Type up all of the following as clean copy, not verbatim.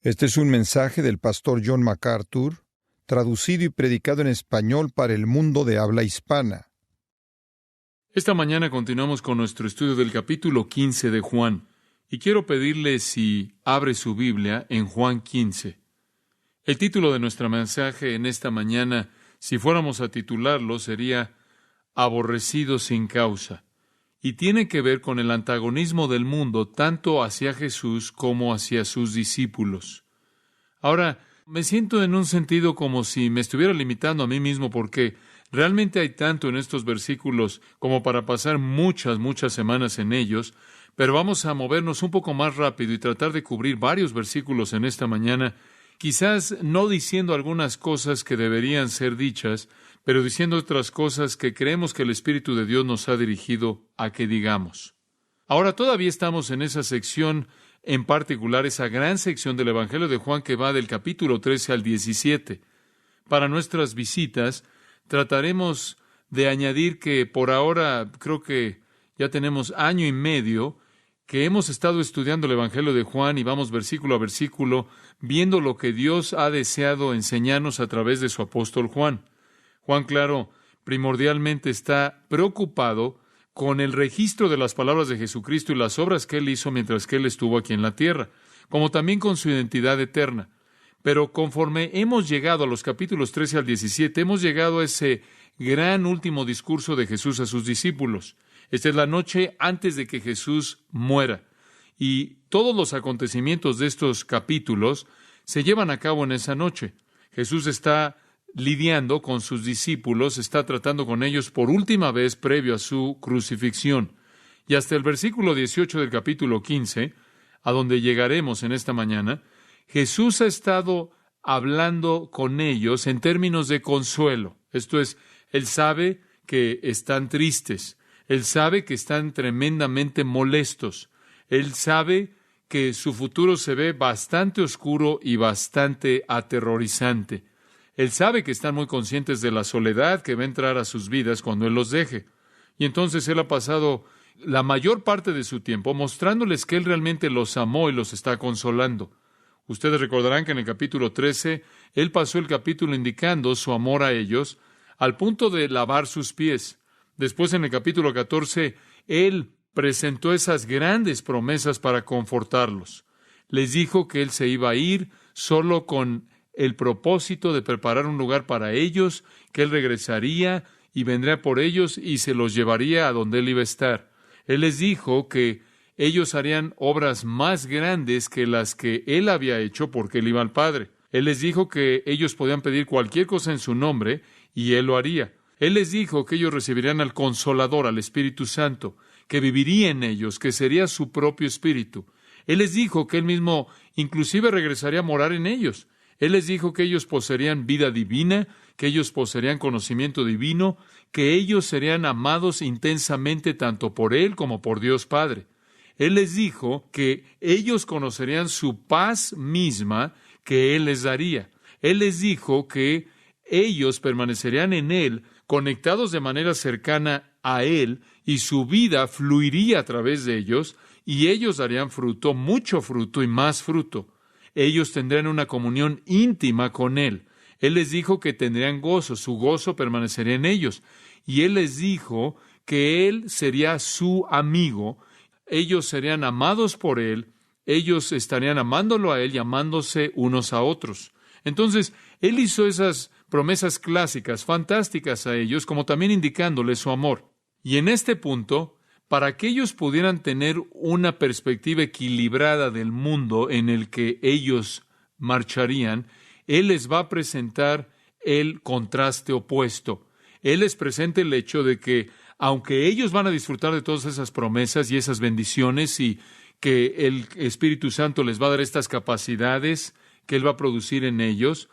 Este es un mensaje del pastor John MacArthur, traducido y predicado en español para el mundo de habla hispana. Esta mañana continuamos con nuestro estudio del capítulo 15 de Juan, y quiero pedirle si abre su Biblia en Juan 15. El título de nuestro mensaje en esta mañana, si fuéramos a titularlo, sería Aborrecido sin causa, y tiene que ver con el antagonismo del mundo tanto hacia Jesús como hacia sus discípulos. Ahora, me siento en un sentido como si me estuviera limitando a mí mismo porque realmente hay tanto en estos versículos como para pasar muchas semanas en ellos, pero vamos a movernos un poco más rápido y tratar de cubrir varios versículos en esta mañana, quizás no diciendo algunas cosas que deberían ser dichas, pero diciendo otras cosas que creemos que el Espíritu de Dios nos ha dirigido a que digamos. Ahora todavía estamos en esa sección, en particular esa gran sección del Evangelio de Juan que va del capítulo 13 al 17. Para nuestras visitas trataremos de añadir que por ahora creo que ya tenemos año y medio que hemos estado estudiando el Evangelio de Juan y vamos versículo a versículo viendo lo que Dios ha deseado enseñarnos a través de su apóstol Juan. Juan, claro, primordialmente está preocupado con el registro de las palabras de Jesucristo y las obras que Él hizo mientras que Él estuvo aquí en la tierra, como también con su identidad eterna. Pero conforme hemos llegado a los capítulos 13 al 17, hemos llegado a ese gran último discurso de Jesús a sus discípulos. Esta es la noche antes de que Jesús muera. Y todos los acontecimientos de estos capítulos se llevan a cabo en esa noche. Jesús está lidiando con sus discípulos, está tratando con ellos por última vez previo a su crucifixión. Y hasta el versículo 18 del capítulo 15, a donde llegaremos en esta mañana, Jesús ha estado hablando con ellos en términos de consuelo. Esto es, Él sabe que están tristes, Él sabe que están tremendamente molestos, Él sabe que su futuro se ve bastante oscuro y bastante aterrorizante. Él sabe que están muy conscientes de la soledad que va a entrar a sus vidas cuando Él los deje. Y entonces Él ha pasado la mayor parte de su tiempo mostrándoles que Él realmente los amó y los está consolando. Ustedes recordarán que en el capítulo 13, Él pasó el capítulo indicando su amor a ellos al punto de lavar sus pies. Después, en el capítulo 14, Él presentó esas grandes promesas para confortarlos. Les dijo que Él se iba a ir solo con el propósito de preparar un lugar para ellos, que Él regresaría y vendría por ellos y se los llevaría a donde Él iba a estar. Él les dijo que ellos harían obras más grandes que las que Él había hecho porque Él iba al Padre. Él les dijo que ellos podían pedir cualquier cosa en su nombre y Él lo haría. Él les dijo que ellos recibirían al Consolador, al Espíritu Santo, que viviría en ellos, que sería su propio Espíritu. Él les dijo que Él mismo inclusive regresaría a morar en ellos. Él les dijo que ellos poseerían vida divina, que ellos poseerían conocimiento divino, que ellos serían amados intensamente tanto por Él como por Dios Padre. Él les dijo que ellos conocerían su paz misma que Él les daría. Él les dijo que ellos permanecerían en Él, conectados de manera cercana a Él, y su vida fluiría a través de ellos, y ellos darían fruto, mucho fruto y más fruto. Ellos tendrán una comunión íntima con Él. Él les dijo que tendrían gozo, su gozo permanecería en ellos. Y Él les dijo que Él sería su amigo, ellos serían amados por Él, ellos estarían amándolo a Él y amándose unos a otros. Entonces, Él hizo esas promesas clásicas, fantásticas a ellos, como también indicándoles su amor. Y en este punto, para que ellos pudieran tener una perspectiva equilibrada del mundo en el que ellos marcharían, Él les va a presentar el contraste opuesto. Él les presenta el hecho de que, aunque ellos van a disfrutar de todas esas promesas y esas bendiciones y que el Espíritu Santo les va a dar estas capacidades que Él va a producir en ellos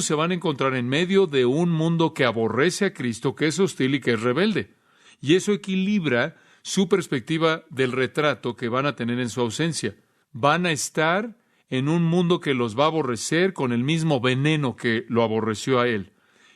se van a encontrar en medio de un mundo que aborrece a Cristo, que es hostil y que es rebelde. Y eso equilibra su perspectiva del retrato que van a tener en su ausencia. Van a estar en un mundo que los va a aborrecer con el mismo veneno que lo aborreció a Él.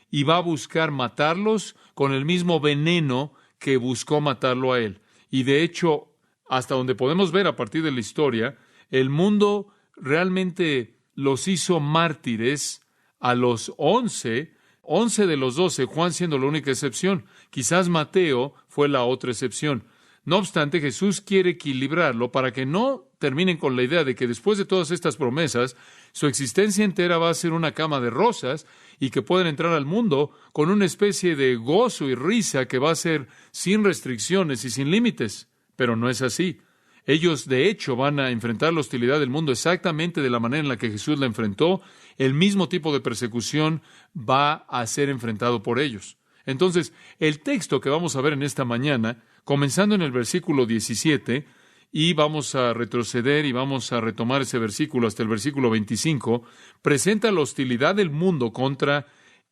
Y va a buscar matarlos con el mismo veneno que buscó matarlo a Él. Y de hecho, hasta donde podemos ver a partir de la historia, el mundo realmente los hizo mártires a los 11 de los 12, Juan siendo la única excepción. Quizás Mateo fue la otra excepción. No obstante, Jesús quiere equilibrarlo para que no terminen con la idea de que después de todas estas promesas, su existencia entera va a ser una cama de rosas y que pueden entrar al mundo con una especie de gozo y risa que va a ser sin restricciones y sin límites. Pero no es así. Ellos, de hecho, van a enfrentar la hostilidad del mundo exactamente de la manera en la que Jesús la enfrentó. El mismo tipo de persecución va a ser enfrentado por ellos. Entonces, el texto que vamos a ver en esta mañana, comenzando en el versículo 17, y vamos a retroceder y vamos a retomar ese versículo hasta el versículo 25, presenta la hostilidad del mundo contra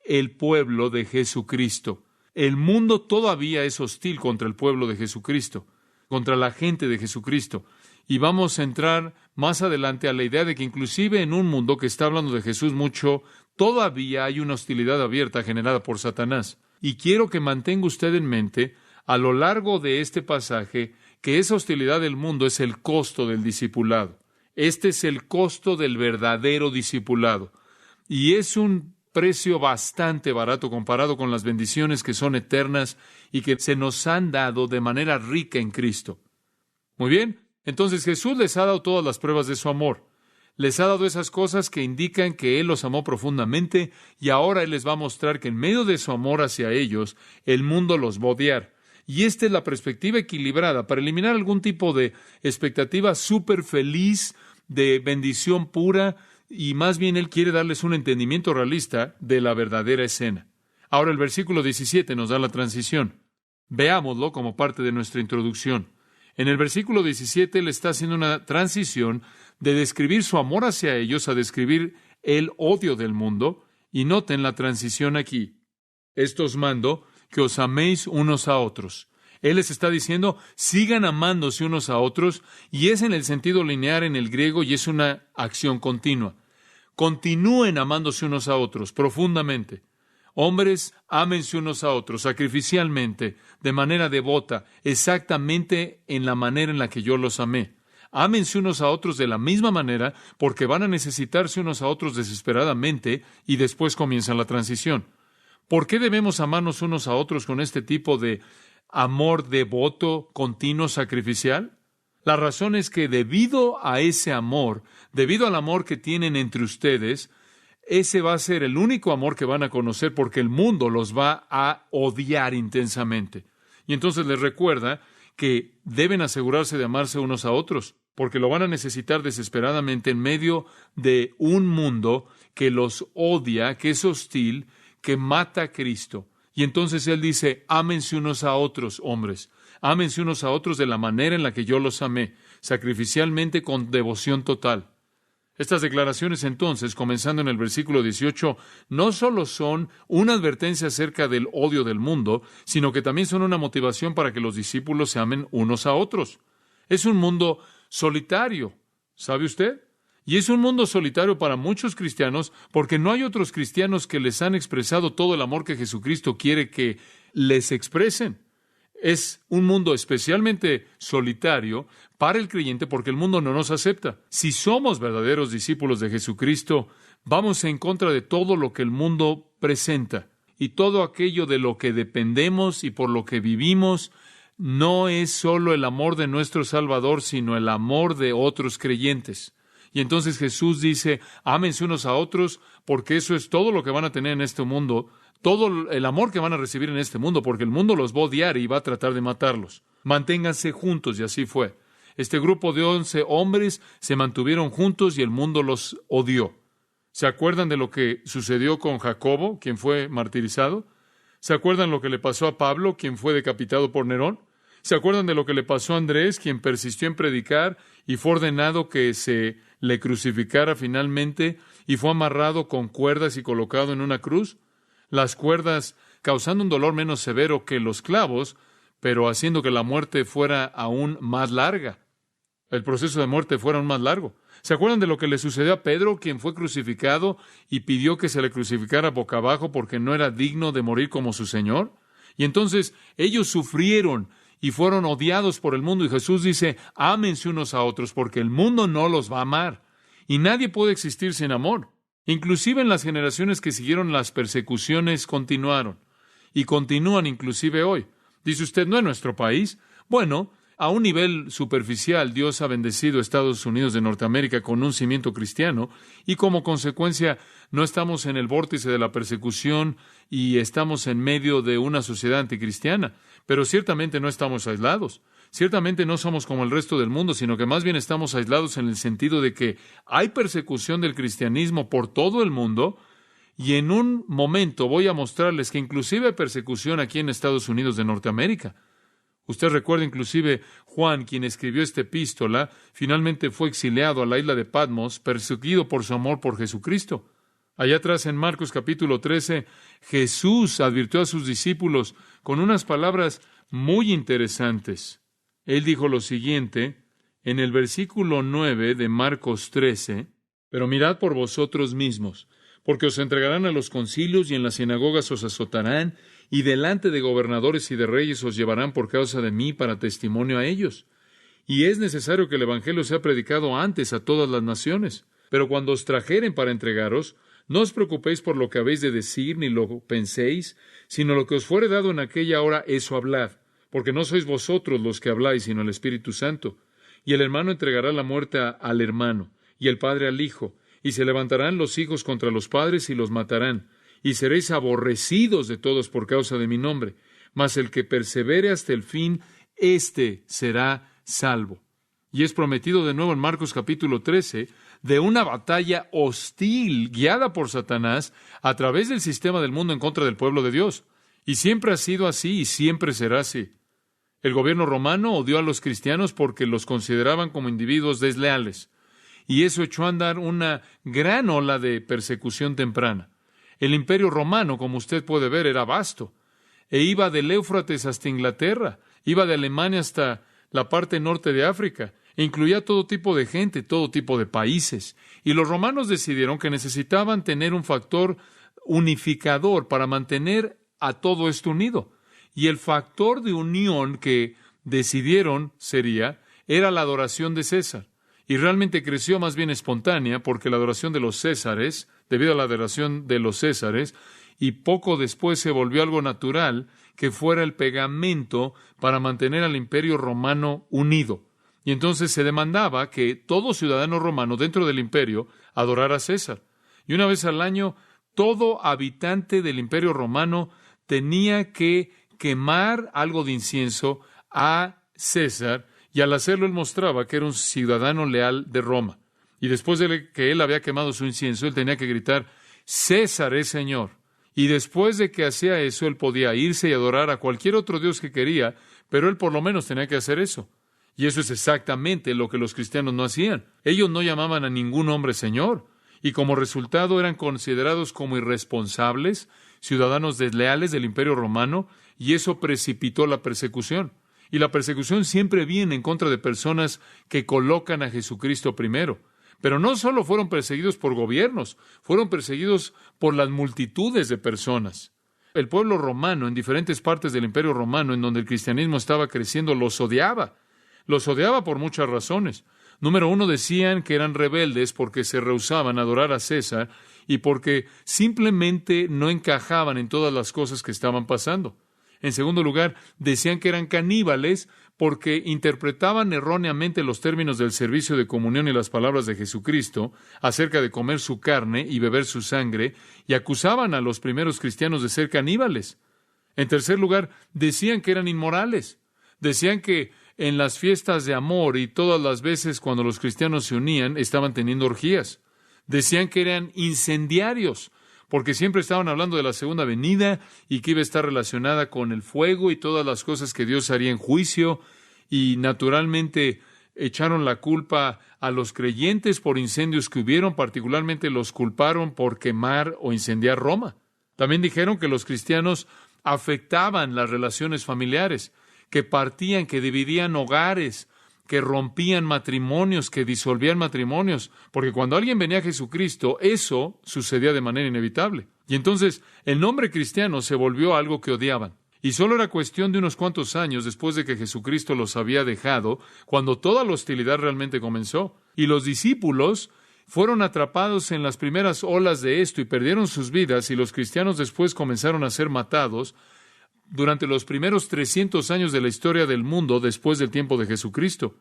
el pueblo de Jesucristo. El mundo todavía es hostil contra el pueblo de Jesucristo, contra la gente de Jesucristo. Y vamos a entrar más adelante a la idea de que inclusive en un mundo que está hablando de Jesús mucho, todavía hay una hostilidad abierta generada por Satanás. Y quiero que mantenga usted en mente, a lo largo de este pasaje, que esa hostilidad del mundo es el costo del discipulado. Este es el costo del verdadero discipulado. Y es un precio bastante barato comparado con las bendiciones que son eternas y que se nos han dado de manera rica en Cristo. Muy bien, entonces Jesús les ha dado todas las pruebas de su amor. Les ha dado esas cosas que indican que Él los amó profundamente y ahora Él les va a mostrar que en medio de su amor hacia ellos, el mundo los va a odiar. Y esta es la perspectiva equilibrada para eliminar algún tipo de expectativa súper feliz, de bendición pura, y más bien Él quiere darles un entendimiento realista de la verdadera escena. Ahora el versículo 17 nos da la transición. Veámoslo como parte de nuestra introducción. En el versículo 17 Él está haciendo una transición de describir su amor hacia ellos a describir el odio del mundo. Y noten la transición aquí. Esto os mando, que os améis unos a otros. Él les está diciendo, sigan amándose unos a otros, y es en el sentido lineal en el griego y es una acción continua. Continúen amándose unos a otros profundamente. Hombres, ámense unos a otros sacrificialmente, de manera devota, exactamente en la manera en la que yo los amé. Ámense unos a otros de la misma manera, porque van a necesitarse unos a otros desesperadamente, y después comienza la transición. ¿Por qué debemos amarnos unos a otros con este tipo de amor devoto, continuo, sacrificial? La razón es que debido a ese amor, debido al amor que tienen entre ustedes, ese va a ser el único amor que van a conocer porque el mundo los va a odiar intensamente. Y entonces les recuerda que deben asegurarse de amarse unos a otros, porque lo van a necesitar desesperadamente en medio de un mundo que los odia, que es hostil, que mata a Cristo. Y entonces Él dice, ámense unos a otros, hombres. Ámense unos a otros de la manera en la que yo los amé, sacrificialmente con devoción total. Estas declaraciones entonces, comenzando en el versículo 18, no solo son una advertencia acerca del odio del mundo, sino que también son una motivación para que los discípulos se amen unos a otros. Es un mundo solitario, ¿sabe usted? Y es un mundo solitario para muchos cristianos porque no hay otros cristianos que les han expresado todo el amor que Jesucristo quiere que les expresen. Es un mundo especialmente solitario para el creyente porque el mundo no nos acepta. Si somos verdaderos discípulos de Jesucristo, vamos en contra de todo lo que el mundo presenta. Y todo aquello de lo que dependemos y por lo que vivimos no es solo el amor de nuestro Salvador, sino el amor de otros creyentes. Y entonces Jesús dice, ámense unos a otros, porque eso es todo lo que van a tener en este mundo, todo el amor que van a recibir en este mundo, porque el mundo los va a odiar y va a tratar de matarlos. Manténganse juntos, y así fue. Este grupo de 11 hombres se mantuvieron juntos y el mundo los odió. ¿Se acuerdan de lo que sucedió con Jacobo, quien fue martirizado? ¿Se acuerdan lo que le pasó a Pablo, quien fue decapitado por Nerón? ¿Se acuerdan de lo que le pasó a Andrés, quien persistió en predicar y fue ordenado que se le crucificara finalmente y fue amarrado con cuerdas y colocado en una cruz? Las cuerdas causando un dolor menos severo que los clavos, pero haciendo que la muerte fuera aún más larga. El proceso de muerte fuera aún más largo. ¿Se acuerdan de lo que le sucedió a Pedro, quien fue crucificado y pidió que se le crucificara boca abajo porque no era digno de morir como su Señor? Y entonces ellos sufrieron y fueron odiados por el mundo. Y Jesús dice, ámense unos a otros porque el mundo no los va a amar. y nadie puede existir sin amor. Inclusive en las generaciones que siguieron, las persecuciones continuaron y continúan inclusive hoy. Dice usted, ¿no en nuestro país? Bueno, a un nivel superficial, Dios ha bendecido a Estados Unidos de Norteamérica con un cimiento cristiano y como consecuencia no estamos en el vórtice de la persecución y estamos en medio de una sociedad anticristiana. Pero ciertamente no estamos aislados. Ciertamente no somos como el resto del mundo, sino que más bien estamos aislados en el sentido de que hay persecución del cristianismo por todo el mundo, y en un momento voy a mostrarles que inclusive hay persecución aquí en Estados Unidos de Norteamérica. Usted recuerda inclusive Juan, quien escribió esta epístola, finalmente fue exiliado a la isla de Patmos, perseguido por su amor por Jesucristo. Allá atrás en Marcos capítulo 13, Jesús advirtió a sus discípulos con unas palabras muy interesantes. Él dijo lo siguiente en el versículo 9 de Marcos 13, «Pero mirad por vosotros mismos, porque os entregarán a los concilios y en las sinagogas os azotarán, y delante de gobernadores y de reyes os llevarán por causa de mí para testimonio a ellos. Y es necesario que el evangelio sea predicado antes a todas las naciones. Pero cuando os trajeren para entregaros, no os preocupéis por lo que habéis de decir, ni lo penséis, sino lo que os fuere dado en aquella hora, eso hablad. Porque no sois vosotros los que habláis, sino el Espíritu Santo. Y el hermano entregará la muerte al hermano, y el padre al hijo, y se levantarán los hijos contra los padres y los matarán, y seréis aborrecidos de todos por causa de mi nombre. Mas el que persevere hasta el fin, éste será salvo». Y es prometido de nuevo en Marcos capítulo 13, de una batalla hostil guiada por Satanás a través del sistema del mundo en contra del pueblo de Dios. Y siempre ha sido así y siempre será así. El gobierno romano odió a los cristianos porque los consideraban como individuos desleales. Y eso echó a andar una gran ola de persecución temprana. El imperio romano, como usted puede ver, era vasto. E iba del Éufrates hasta Inglaterra. Iba de Alemania hasta la parte norte de África. E incluía todo tipo de gente, todo tipo de países. Y los romanos decidieron que necesitaban tener un factor unificador para mantener a todo esto unido. Y el factor de unión que decidieron era la adoración de César. Y realmente creció más bien espontánea porque la adoración de los Césares, debido a la adoración de los Césares, y poco después se volvió algo natural que fuera el pegamento para mantener al imperio romano unido. Y entonces se demandaba que todo ciudadano romano dentro del imperio adorara a César. Y una vez al año, todo habitante del imperio romano tenía que quemar algo de incienso a César, y al hacerlo él mostraba que era un ciudadano leal de Roma. Y después de que él había quemado su incienso, él tenía que gritar, «César es Señor». Y después de que hacía eso, él podía irse y adorar a cualquier otro dios que quería, pero él por lo menos tenía que hacer eso. Y eso es exactamente lo que los cristianos no hacían. Ellos no llamaban a ningún hombre Señor, y como resultado eran considerados como irresponsables, ciudadanos desleales del imperio romano, y eso precipitó la persecución. Y la persecución siempre viene en contra de personas que colocan a Jesucristo primero. Pero no solo fueron perseguidos por gobiernos, fueron perseguidos por las multitudes de personas. El pueblo romano, en diferentes partes del imperio romano, en donde el cristianismo estaba creciendo, los odiaba. Los odiaba por muchas razones. Número uno, decían que eran rebeldes porque se rehusaban a adorar a César y porque simplemente no encajaban en todas las cosas que estaban pasando. En segundo lugar, decían que eran caníbales porque interpretaban erróneamente los términos del servicio de comunión y las palabras de Jesucristo acerca de comer su carne y beber su sangre, y acusaban a los primeros cristianos de ser caníbales. En tercer lugar, decían que eran inmorales. Decían que en las fiestas de amor y todas las veces cuando los cristianos se unían, estaban teniendo orgías. Decían que eran incendiarios, porque siempre estaban hablando de la segunda venida y que iba a estar relacionada con el fuego y todas las cosas que Dios haría en juicio, y naturalmente echaron la culpa a los creyentes por incendios que hubieron, particularmente los culparon por quemar o incendiar Roma. También dijeron que los cristianos afectaban las relaciones familiares, que partían, que dividían hogares, que rompían matrimonios, que disolvían matrimonios, porque cuando alguien venía a Jesucristo, eso sucedía de manera inevitable. Y entonces el nombre cristiano se volvió algo que odiaban. Y solo era cuestión de unos cuantos años después de que Jesucristo los había dejado, cuando toda la hostilidad realmente comenzó. Y los discípulos fueron atrapados en las primeras olas de esto y perdieron sus vidas, y los cristianos después comenzaron a ser matados durante los primeros 300 años de la historia del mundo después del tiempo de Jesucristo.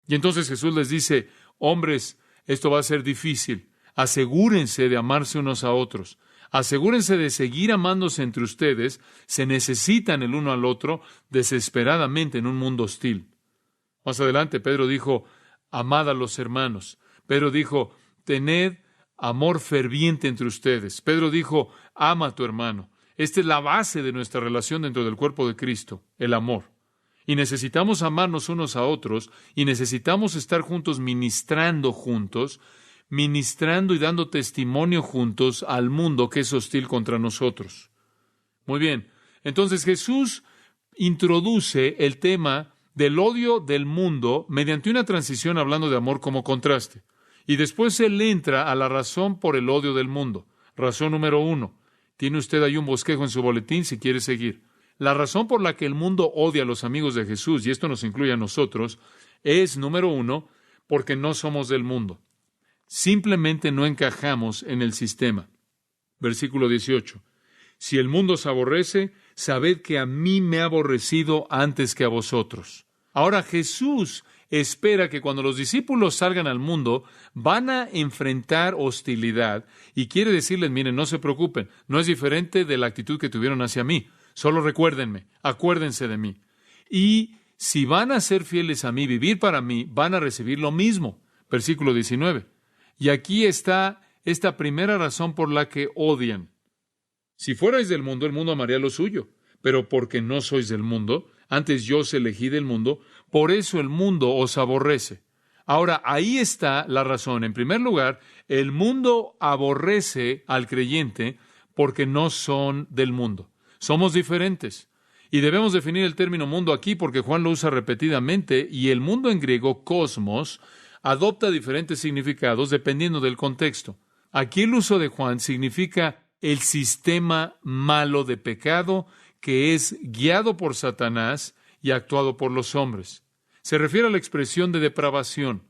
Y entonces Jesús les dice: hombres, esto va a ser difícil. Asegúrense de amarse unos a otros. Asegúrense de seguir amándose entre ustedes. Se necesitan el uno al otro desesperadamente en un mundo hostil. Más adelante Pedro dijo: amad a los hermanos. Pedro dijo: tened amor ferviente entre ustedes. Pedro dijo: ama a tu hermano. Esta es la base de nuestra relación dentro del cuerpo de Cristo, el amor. Y necesitamos amarnos unos a otros, y necesitamos estar juntos, ministrando y dando testimonio juntos al mundo que es hostil contra nosotros. Muy bien, entonces Jesús introduce el tema del odio del mundo mediante una transición hablando de amor como contraste. Y después Él entra a la razón por el odio del mundo. Razón número 1. Tiene usted ahí un bosquejo en su boletín si quiere seguir. La razón por la que el mundo odia a los amigos de Jesús, y esto nos incluye a nosotros, es, número 1, porque no somos del mundo. Simplemente no encajamos en el sistema. Versículo 18. Si el mundo os aborrece, sabed que a mí me ha aborrecido antes que a vosotros. Ahora Jesús espera que cuando los discípulos salgan al mundo, van a enfrentar hostilidad, y quiere decirles: miren, no se preocupen, no es diferente de la actitud que tuvieron hacia mí. Solo recuérdenme, acuérdense de mí. Y si van a ser fieles a mí, vivir para mí, van a recibir lo mismo. Versículo 19. Y aquí está esta primera razón por la que odian. Si fuerais del mundo, el mundo amaría lo suyo. Pero porque no sois del mundo, antes yo os elegí del mundo, por eso el mundo os aborrece. Ahora, ahí está la razón. En primer lugar, el mundo aborrece al creyente porque no son del mundo. Somos diferentes. Y debemos definir el término mundo aquí porque Juan lo usa repetidamente, y el mundo en griego, cosmos, adopta diferentes significados dependiendo del contexto. Aquí el uso de Juan significa el sistema malo de pecado que es guiado por Satanás y actuado por los hombres. Se refiere a la expresión de depravación.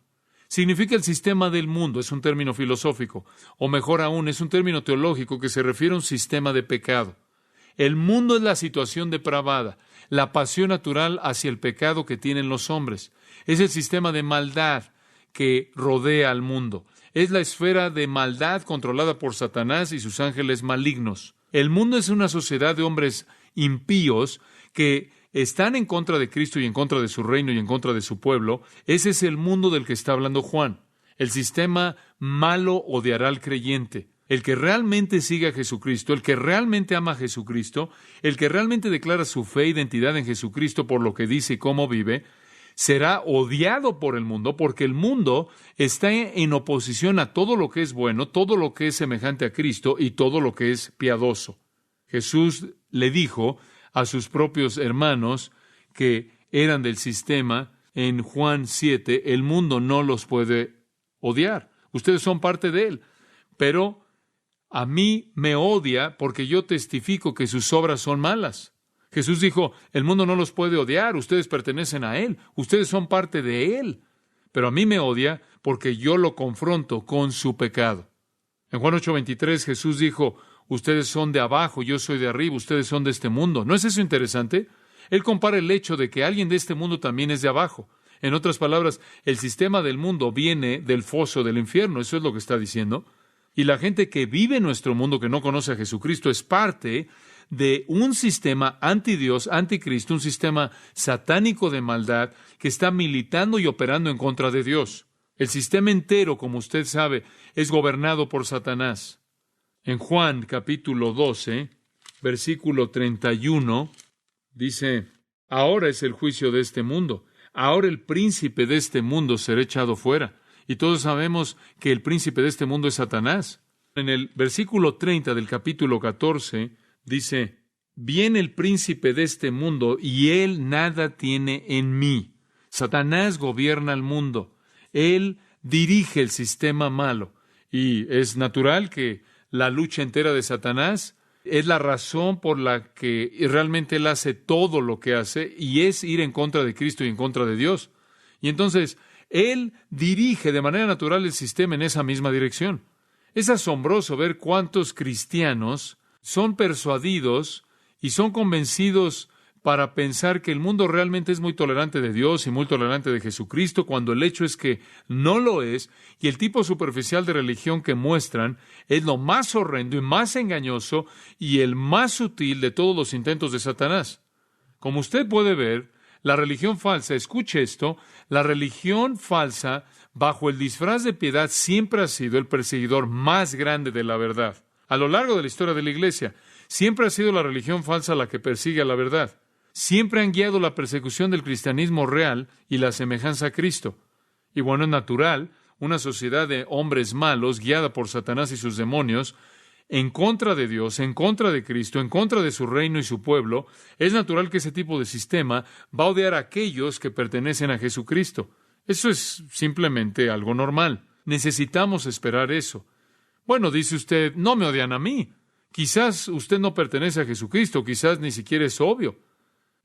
Significa el sistema del mundo, es un término filosófico, o mejor aún, es un término teológico que se refiere a un sistema de pecado. El mundo es la situación depravada, la pasión natural hacia el pecado que tienen los hombres. Es el sistema de maldad que rodea al mundo. Es la esfera de maldad controlada por Satanás y sus ángeles malignos. El mundo es una sociedad de hombres impíos que están en contra de Cristo y en contra de su reino y en contra de su pueblo. Ese es el mundo del que está hablando Juan. El sistema malo odiará al creyente. El que realmente sigue a Jesucristo, el que realmente ama a Jesucristo, el que realmente declara su fe e identidad en Jesucristo por lo que dice y cómo vive, será odiado por el mundo, porque el mundo está en oposición a todo lo que es bueno, todo lo que es semejante a Cristo y todo lo que es piadoso. Jesús le dijo a sus propios hermanos que eran del sistema, en Juan 7, el mundo no los puede odiar. Ustedes son parte de él, pero a mí me odia porque yo testifico que sus obras son malas. Jesús dijo: el mundo no los puede odiar, ustedes pertenecen a Él, ustedes son parte de Él. Pero a mí me odia porque yo lo confronto con su pecado. En Juan 8:23 Jesús dijo: ustedes son de abajo, yo soy de arriba, ustedes son de este mundo. ¿No es eso interesante? Él compara el hecho de que alguien de este mundo también es de abajo. En otras palabras, el sistema del mundo viene del foso del infierno, eso es lo que está diciendo. Y la gente que vive en nuestro mundo, que no conoce a Jesucristo, es parte de un sistema anti-Dios, anticristo, un sistema satánico de maldad que está militando y operando en contra de Dios. El sistema entero, como usted sabe, es gobernado por Satanás. En Juan capítulo 12, versículo 31, dice: ahora es el juicio de este mundo. Ahora el príncipe de este mundo será echado fuera. Y todos sabemos que el príncipe de este mundo es Satanás. En el versículo 30 del capítulo 14, dice: viene el príncipe de este mundo y él nada tiene en mí. Satanás gobierna el mundo. Él dirige el sistema malo. Y es natural que la lucha entera de Satanás es la razón por la que realmente él hace todo lo que hace, y es ir en contra de Cristo y en contra de Dios. Y entonces, Él dirige de manera natural el sistema en esa misma dirección. Es asombroso ver cuántos cristianos son persuadidos y son convencidos para pensar que el mundo realmente es muy tolerante de Dios y muy tolerante de Jesucristo, cuando el hecho es que no lo es, y el tipo superficial de religión que muestran es lo más horrendo y más engañoso y el más sutil de todos los intentos de Satanás. Como usted puede ver, la religión falsa, escuche esto, la religión falsa, bajo el disfraz de piedad, siempre ha sido el perseguidor más grande de la verdad. A lo largo de la historia de la Iglesia, siempre ha sido la religión falsa la que persigue a la verdad. Siempre han guiado la persecución del cristianismo real y la semejanza a Cristo. Y bueno, es natural, una sociedad de hombres malos, guiada por Satanás y sus demonios, en contra de Dios, en contra de Cristo, en contra de su reino y su pueblo, es natural que ese tipo de sistema va a odiar a aquellos que pertenecen a Jesucristo. Eso es simplemente algo normal. Necesitamos esperar eso. Bueno, dice usted, no me odian a mí. Quizás usted no pertenece a Jesucristo, quizás ni siquiera es obvio.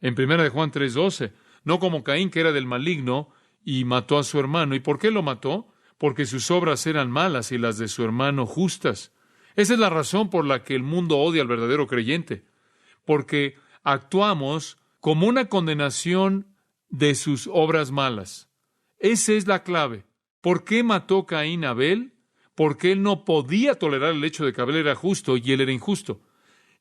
En 1 Juan 3:12, no como Caín, que era del maligno y mató a su hermano. ¿Y por qué lo mató? Porque sus obras eran malas y las de su hermano justas. Esa es la razón por la que el mundo odia al verdadero creyente, porque actuamos como una condenación de sus obras malas. Esa es la clave. ¿Por qué mató Caín a Abel? Porque él no podía tolerar el hecho de que Abel era justo y él era injusto.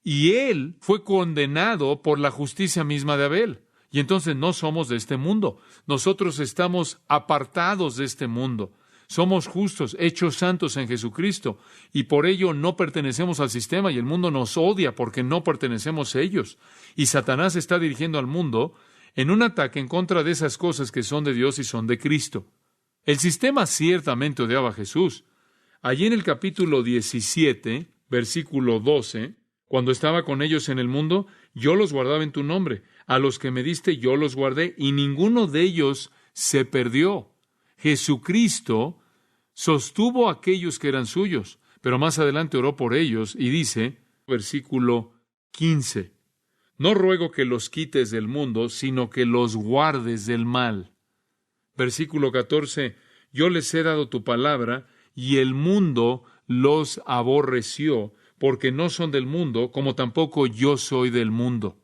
Y él fue condenado por la justicia misma de Abel. Y entonces no somos de este mundo. Nosotros estamos apartados de este mundo. Somos justos, hechos santos en Jesucristo, y por ello no pertenecemos al sistema, y el mundo nos odia porque no pertenecemos a ellos. Y Satanás está dirigiendo al mundo en un ataque en contra de esas cosas que son de Dios y son de Cristo. El sistema ciertamente odiaba a Jesús. Allí en el capítulo 17, versículo 12, cuando estaba con ellos en el mundo, yo los guardaba en tu nombre. A los que me diste yo los guardé, y ninguno de ellos se perdió. Jesucristo sostuvo a aquellos que eran suyos, pero más adelante oró por ellos y dice, versículo 15, no ruego que los quites del mundo, sino que los guardes del mal. Versículo 14, yo les he dado tu palabra, y el mundo los aborreció, porque no son del mundo, como tampoco yo soy del mundo.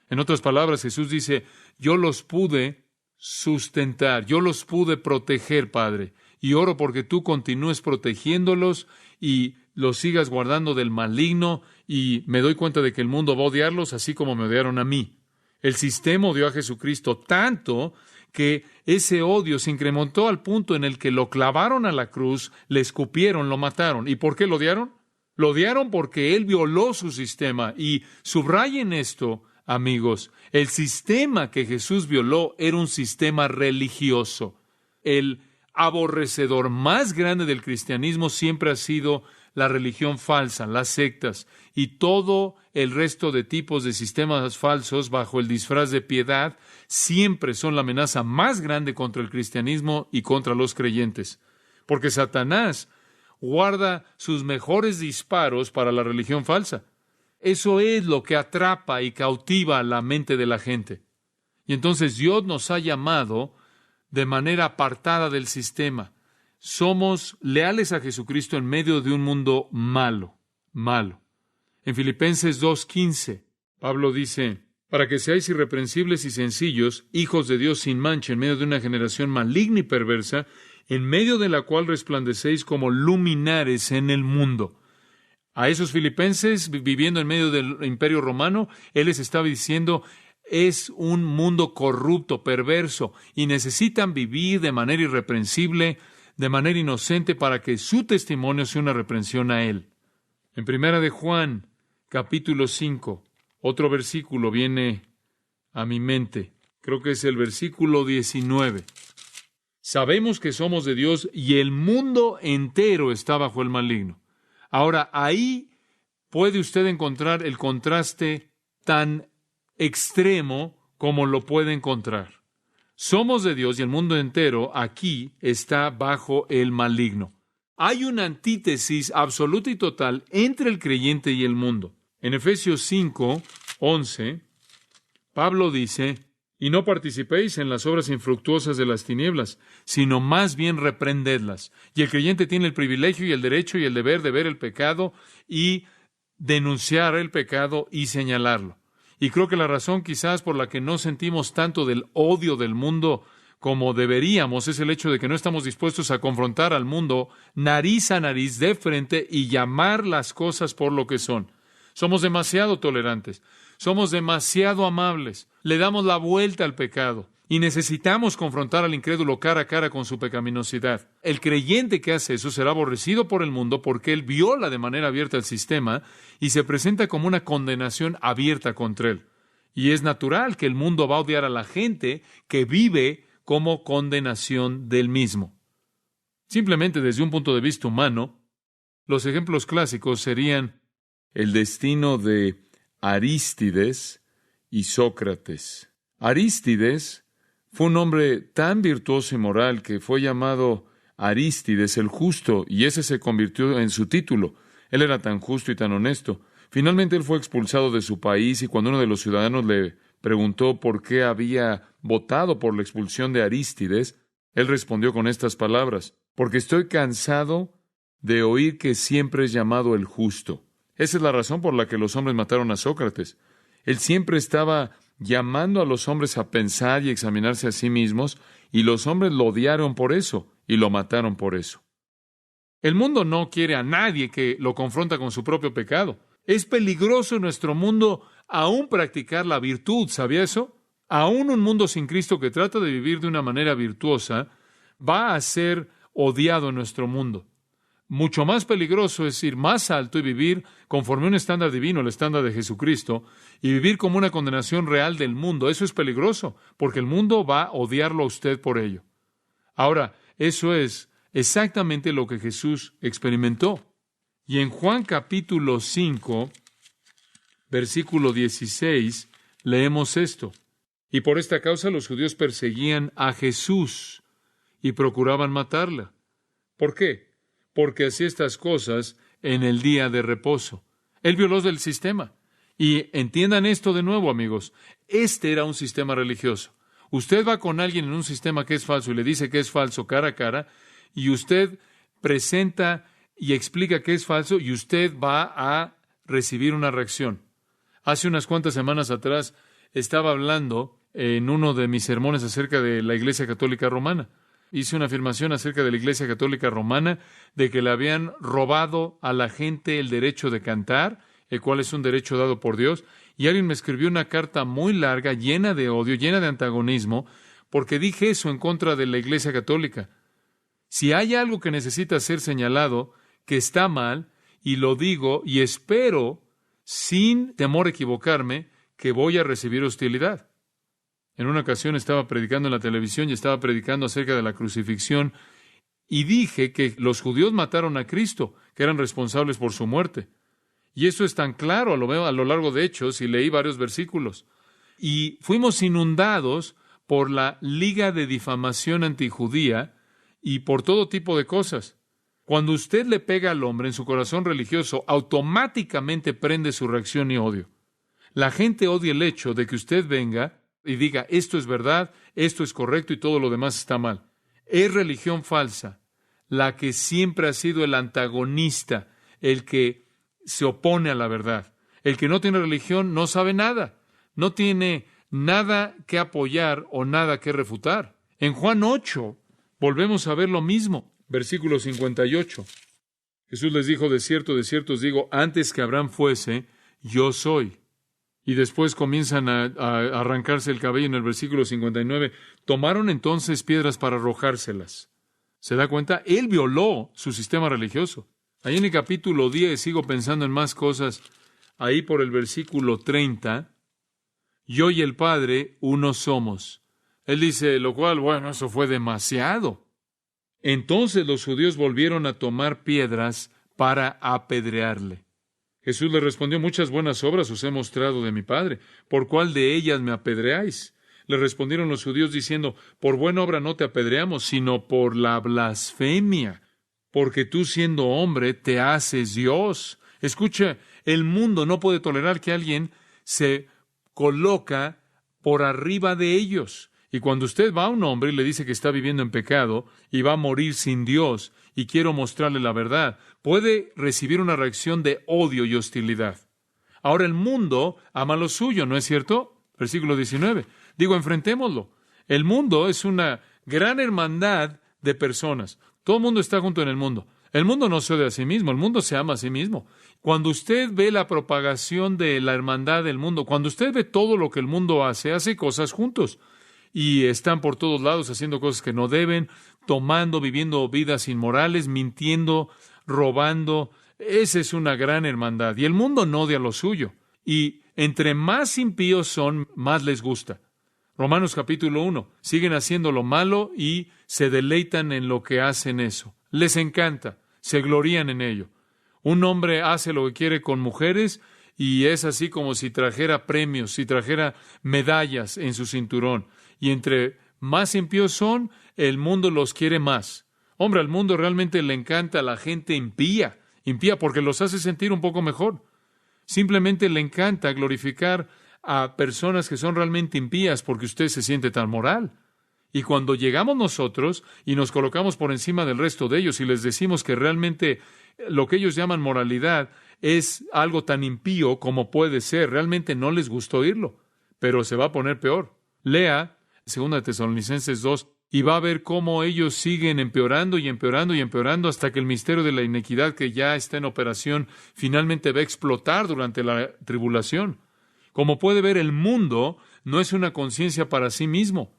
En otras palabras, Jesús dice, yo los pude sustentar, yo los pude proteger, Padre, y oro porque tú continúes protegiéndolos y los sigas guardando del maligno, y me doy cuenta de que el mundo va a odiarlos así como me odiaron a mí. El sistema odió a Jesucristo tanto que ese odio se incrementó al punto en el que lo clavaron a la cruz, le escupieron, lo mataron. ¿Y por qué lo odiaron? Lo odiaron porque él violó su sistema. Y subrayen esto, amigos, el sistema que Jesús violó era un sistema religioso. El aborrecedor más grande del cristianismo siempre ha sido la religión falsa, las sectas y todo el resto de tipos de sistemas falsos bajo el disfraz de piedad siempre son la amenaza más grande contra el cristianismo y contra los creyentes. Porque Satanás guarda sus mejores disparos para la religión falsa. Eso es lo que atrapa y cautiva la mente de la gente. Y entonces Dios nos ha llamado de manera apartada del sistema. Somos leales a Jesucristo en medio de un mundo malo. En Filipenses 2:15, Pablo dice, para que seáis irreprensibles y sencillos, hijos de Dios sin mancha, en medio de una generación maligna y perversa, en medio de la cual resplandecéis como luminares en el mundo. A esos filipenses, viviendo en medio del Imperio Romano, él les estaba diciendo, es un mundo corrupto, perverso, y necesitan vivir de manera irreprensible, de manera inocente, para que su testimonio sea una reprensión a él. En 1 Juan, capítulo 5, otro versículo viene a mi mente. Creo que es el versículo 19. Sabemos que somos de Dios y el mundo entero está bajo el maligno. Ahora, ahí puede usted encontrar el contraste tan extremo como lo puede encontrar. Somos de Dios y el mundo entero aquí está bajo el maligno. Hay una antítesis absoluta y total entre el creyente y el mundo. En Efesios 5:11, Pablo dice, Y no participéis en las obras infructuosas de las tinieblas, sino más bien reprendedlas. Y el creyente tiene el privilegio y el derecho y el deber de ver el pecado y denunciar el pecado y señalarlo. Y creo que la razón quizás por la que no sentimos tanto del odio del mundo como deberíamos es el hecho de que no estamos dispuestos a confrontar al mundo nariz a nariz de frente y llamar las cosas por lo que son. Somos demasiado tolerantes, somos demasiado amables, le damos la vuelta al pecado y necesitamos confrontar al incrédulo cara a cara con su pecaminosidad. El creyente que hace eso será aborrecido por el mundo porque él viola de manera abierta el sistema y se presenta como una condenación abierta contra él. Y es natural que el mundo va a odiar a la gente que vive como condenación del mismo. Simplemente desde un punto de vista humano, los ejemplos clásicos serían el destino de Arístides y Sócrates. Arístides fue un hombre tan virtuoso y moral que fue llamado Arístides el justo, y ese se convirtió en su título. Él era tan justo y tan honesto. Finalmente él fue expulsado de su país, y cuando uno de los ciudadanos le preguntó por qué había votado por la expulsión de Arístides, él respondió con estas palabras: porque estoy cansado de oír que siempre es llamado el justo. Esa es la razón por la que los hombres mataron a Sócrates. Él siempre estaba llamando a los hombres a pensar y examinarse a sí mismos, y los hombres lo odiaron por eso, y lo mataron por eso. El mundo no quiere a nadie que lo confronta con su propio pecado. Es peligroso en nuestro mundo aún practicar la virtud, ¿sabía eso? Aún un mundo sin Cristo que trata de vivir de una manera virtuosa va a ser odiado en nuestro mundo. Mucho más peligroso es ir más alto y vivir conforme a un estándar divino, el estándar de Jesucristo, y vivir como una condenación real del mundo. Eso es peligroso, porque el mundo va a odiarlo a usted por ello. Ahora, eso es exactamente lo que Jesús experimentó. Y en Juan capítulo 5, versículo 16, leemos esto: y por esta causa los judíos perseguían a Jesús y procuraban matarla. ¿Por qué? Porque hacía estas cosas en el día de reposo. Él violó el sistema. Y entiendan esto de nuevo, amigos. Este era un sistema religioso. Usted va con alguien en un sistema que es falso y le dice que es falso cara a cara, y usted presenta y explica que es falso, y usted va a recibir una reacción. Hace unas cuantas semanas atrás estaba hablando en uno de mis sermones acerca de la Iglesia Católica Romana. Hice una afirmación acerca de la Iglesia Católica Romana, de que le habían robado a la gente el derecho de cantar, el cual es un derecho dado por Dios, y alguien me escribió una carta muy larga, llena de odio, llena de antagonismo, porque dije eso en contra de la Iglesia Católica. Si hay algo que necesita ser señalado, que está mal, y lo digo, y espero, sin temor a equivocarme, que voy a recibir hostilidad. En una ocasión estaba predicando en la televisión y estaba predicando acerca de la crucifixión, y dije que los judíos mataron a Cristo, que eran responsables por su muerte. Y eso es tan claro a lo largo de Hechos, y leí varios versículos. Y fuimos inundados por la Liga de Difamación Antijudía y por todo tipo de cosas. Cuando usted le pega al hombre en su corazón religioso, automáticamente prende su reacción y odio. La gente odia el hecho de que usted venga y diga, esto es verdad, esto es correcto y todo lo demás está mal. Es religión falsa, la que siempre ha sido el antagonista, el que se opone a la verdad. El que no tiene religión no sabe nada, no tiene nada que apoyar o nada que refutar. En Juan 8 volvemos a ver lo mismo, versículo 58. Jesús les dijo, de cierto os digo, antes que Abraham fuese, yo soy. Y después comienzan a arrancarse el cabello en el versículo 59. Tomaron entonces piedras para arrojárselas. ¿Se da cuenta? Él violó su sistema religioso. Ahí en el capítulo 10, sigo pensando en más cosas. Ahí por el versículo 30, yo y el Padre uno somos. Él dice, lo cual, bueno, eso fue demasiado. Entonces los judíos volvieron a tomar piedras para apedrearle. Jesús le respondió, muchas buenas obras os he mostrado de mi Padre. ¿Por cuál de ellas me apedreáis? Le respondieron los judíos diciendo, por buena obra no te apedreamos, sino por la blasfemia, porque tú siendo hombre te haces Dios. Escucha, el mundo no puede tolerar que alguien se coloca por arriba de ellos. Y cuando usted va a un hombre y le dice que está viviendo en pecado y va a morir sin Dios y quiero mostrarle la verdad, puede recibir una reacción de odio y hostilidad. Ahora el mundo ama lo suyo, ¿no es cierto? Versículo 19. Digo, enfrentémoslo. El mundo es una gran hermandad de personas. Todo el mundo está junto en el mundo. El mundo no se odia a sí mismo, el mundo se ama a sí mismo. Cuando usted ve la propagación de la hermandad del mundo, cuando usted ve todo lo que el mundo hace cosas juntos. Y están por todos lados haciendo cosas que no deben, tomando, viviendo vidas inmorales, mintiendo, robando. Esa es una gran hermandad. Y el mundo no odia lo suyo. Y entre más impíos son, más les gusta. Romanos capítulo 1. Siguen haciendo lo malo y se deleitan en lo que hacen eso. Les encanta, se glorían en ello. Un hombre hace lo que quiere con mujeres y es así como si trajera premios, si trajera medallas en su cinturón. Y entre más impíos son, el mundo los quiere más. Hombre, al mundo realmente le encanta a la gente impía porque los hace sentir un poco mejor. Simplemente le encanta glorificar a personas que son realmente impías porque usted se siente tan moral. Y cuando llegamos nosotros y nos colocamos por encima del resto de ellos y les decimos que realmente lo que ellos llaman moralidad es algo tan impío como puede ser, realmente no les gusta oírlo, pero se va a poner peor. Lea 2 Tesalonicenses 2 y va a ver cómo ellos siguen empeorando y empeorando y empeorando hasta que el misterio de la iniquidad que ya está en operación finalmente va a explotar durante la tribulación. Como puede ver, el mundo no es una conciencia para sí mismo.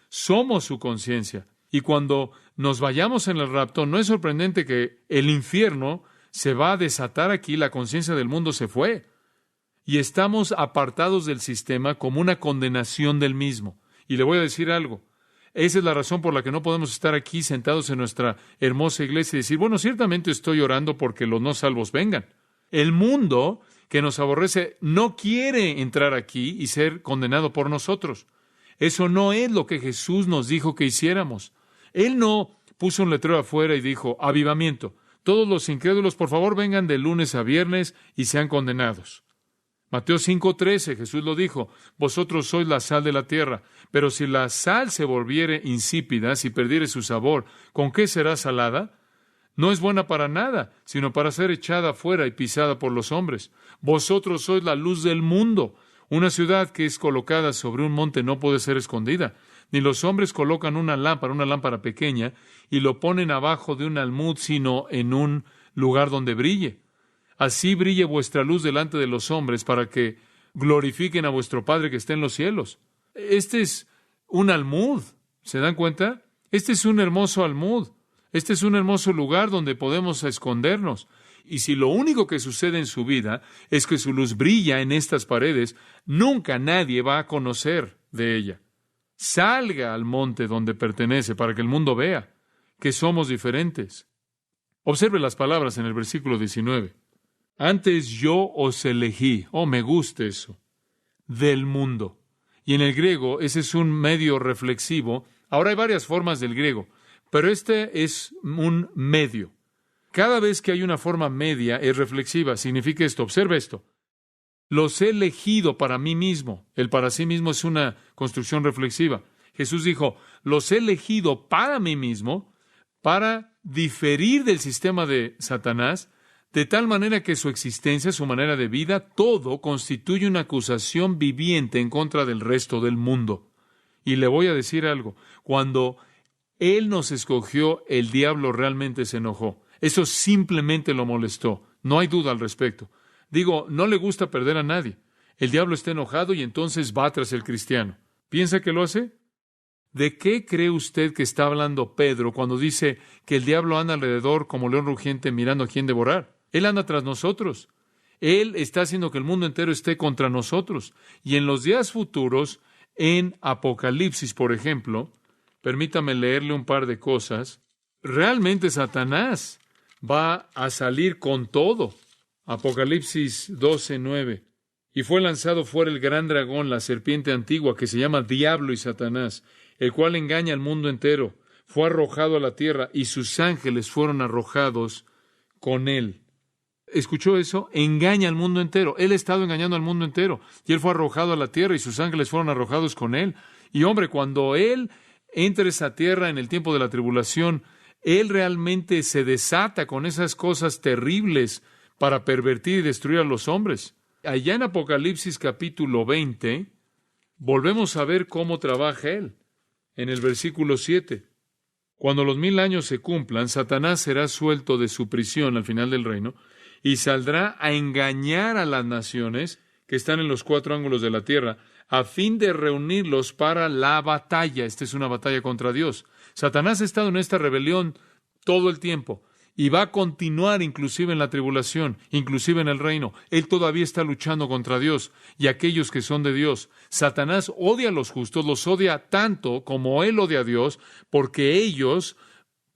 Somos su conciencia. Y cuando nos vayamos en el rapto, no es sorprendente que el infierno se va a desatar aquí, la conciencia del mundo se fue. Y estamos apartados del sistema como una condenación del mismo. Y le voy a decir algo. Esa es la razón por la que no podemos estar aquí sentados en nuestra hermosa iglesia y decir, bueno, ciertamente estoy orando porque los no salvos vengan. El mundo que nos aborrece no quiere entrar aquí y ser condenado por nosotros. Eso no es lo que Jesús nos dijo que hiciéramos. Él no puso un letrero afuera y dijo, avivamiento. Todos los incrédulos, por favor, vengan de lunes a viernes y sean condenados. Mateo 5:13, Jesús lo dijo, vosotros sois la sal de la tierra, pero si la sal se volviere insípida, si perdiere su sabor, ¿con qué será salada? No es buena para nada, sino para ser echada fuera y pisada por los hombres. Vosotros sois la luz del mundo. Una ciudad que es colocada sobre un monte no puede ser escondida. Ni los hombres colocan una lámpara pequeña, y lo ponen abajo de un almud, sino en un lugar donde brille. Así brille vuestra luz delante de los hombres, para que glorifiquen a vuestro Padre que está en los cielos. Este es un almud, ¿se dan cuenta? Este es un hermoso almud. Este es un hermoso lugar donde podemos escondernos. Y si lo único que sucede en su vida es que su luz brilla en estas paredes, nunca nadie va a conocer de ella. Salga al monte donde pertenece para que el mundo vea que somos diferentes. Observe las palabras en el versículo 19. Antes yo os elegí, me gusta eso, del mundo. Y en el griego ese es un medio reflexivo. Ahora hay varias formas del griego, pero este es un medio. Cada vez que hay una forma media es reflexiva. Significa esto, observe esto. Los he elegido para mí mismo. El para sí mismo es una construcción reflexiva. Jesús dijo, los he elegido para mí mismo, para diferir del sistema de Satanás, de tal manera que su existencia, su manera de vida, todo constituye una acusación viviente en contra del resto del mundo. Y le voy a decir algo, cuando Él nos escogió, el diablo realmente se enojó. Eso simplemente lo molestó. No hay duda al respecto. Digo, no le gusta perder a nadie. El diablo está enojado y entonces va tras el cristiano. ¿Piensa que lo hace? ¿De qué cree usted que está hablando Pedro cuando dice que el diablo anda alrededor como león rugiente mirando a quién devorar? Él anda tras nosotros. Él está haciendo que el mundo entero esté contra nosotros. Y en los días futuros, en Apocalipsis, por ejemplo, permítame leerle un par de cosas, realmente Satanás va a salir con todo. Apocalipsis 12:9. Y fue lanzado fuera el gran dragón, la serpiente antigua, que se llama Diablo y Satanás, el cual engaña al mundo entero. Fue arrojado a la tierra y sus ángeles fueron arrojados con él. ¿Escuchó eso? Engaña al mundo entero. Él ha estado engañando al mundo entero. Y él fue arrojado a la tierra y sus ángeles fueron arrojados con él. Y hombre, cuando él entra a esa tierra en el tiempo de la tribulación, él realmente se desata con esas cosas terribles para pervertir y destruir a los hombres. Allá en Apocalipsis capítulo 20, volvemos a ver cómo trabaja él. En el versículo 7. Cuando los 1000 años se cumplan, Satanás será suelto de su prisión al final del reino y saldrá a engañar a las naciones que están en los 4 ángulos de la tierra, a fin de reunirlos para la batalla. Esta es una batalla contra Dios. Satanás ha estado en esta rebelión todo el tiempo y va a continuar inclusive en la tribulación, inclusive en el reino. Él todavía está luchando contra Dios y aquellos que son de Dios. Satanás odia a los justos, los odia tanto como él odia a Dios, porque ellos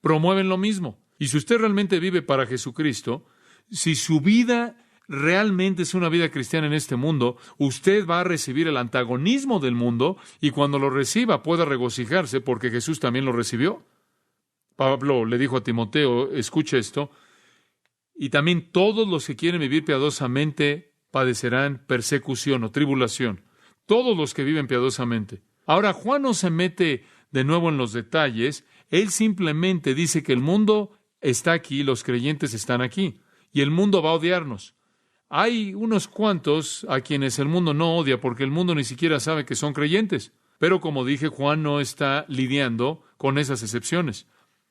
promueven lo mismo. Y si usted realmente vive para Jesucristo, si su vida realmente es una vida cristiana en este mundo, usted va a recibir el antagonismo del mundo y cuando lo reciba pueda regocijarse porque Jesús también lo recibió. Pablo le dijo a Timoteo, escucha esto, y también todos los que quieren vivir piadosamente padecerán persecución o tribulación. Todos los que viven piadosamente. Ahora, Juan no se mete de nuevo en los detalles, él simplemente dice que el mundo está aquí, los creyentes están aquí, y el mundo va a odiarnos. Hay unos cuantos a quienes el mundo no odia porque el mundo ni siquiera sabe que son creyentes. Pero como dije, Juan no está lidiando con esas excepciones.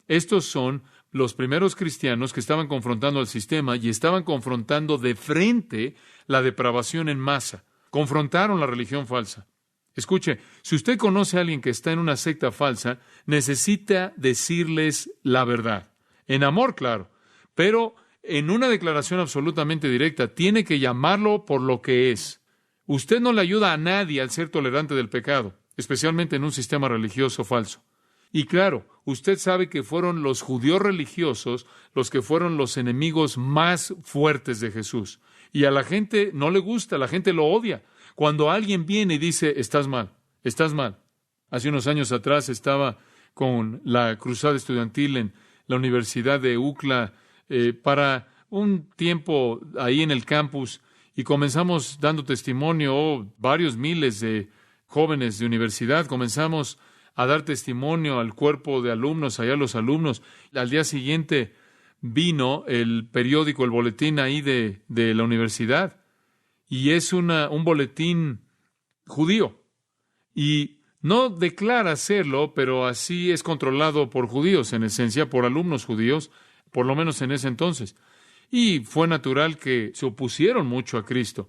Estos son los primeros cristianos que estaban confrontando al sistema y estaban confrontando de frente la depravación en masa. Confrontaron la religión falsa. Escuche, si usted conoce a alguien que está en una secta falsa, necesita decirles la verdad. En amor, claro, pero en una declaración absolutamente directa, tiene que llamarlo por lo que es. Usted no le ayuda a nadie al ser tolerante del pecado, especialmente en un sistema religioso falso. Y claro, usted sabe que fueron los judíos religiosos los que fueron los enemigos más fuertes de Jesús. Y a la gente no le gusta, la gente lo odia. Cuando alguien viene y dice, estás mal, estás mal. Hace unos años atrás estaba con la cruzada estudiantil en la Universidad de UCLA para un tiempo ahí en el campus y comenzamos dando testimonio, varios miles de jóvenes de universidad, comenzamos a dar testimonio al cuerpo de alumnos, allá los alumnos. Al día siguiente vino el periódico, el boletín ahí de la universidad, y es un boletín judío. Y no declara serlo, pero así es controlado por judíos, en esencia, por alumnos judíos, por lo menos en ese entonces. Y fue natural que se opusieron mucho a Cristo.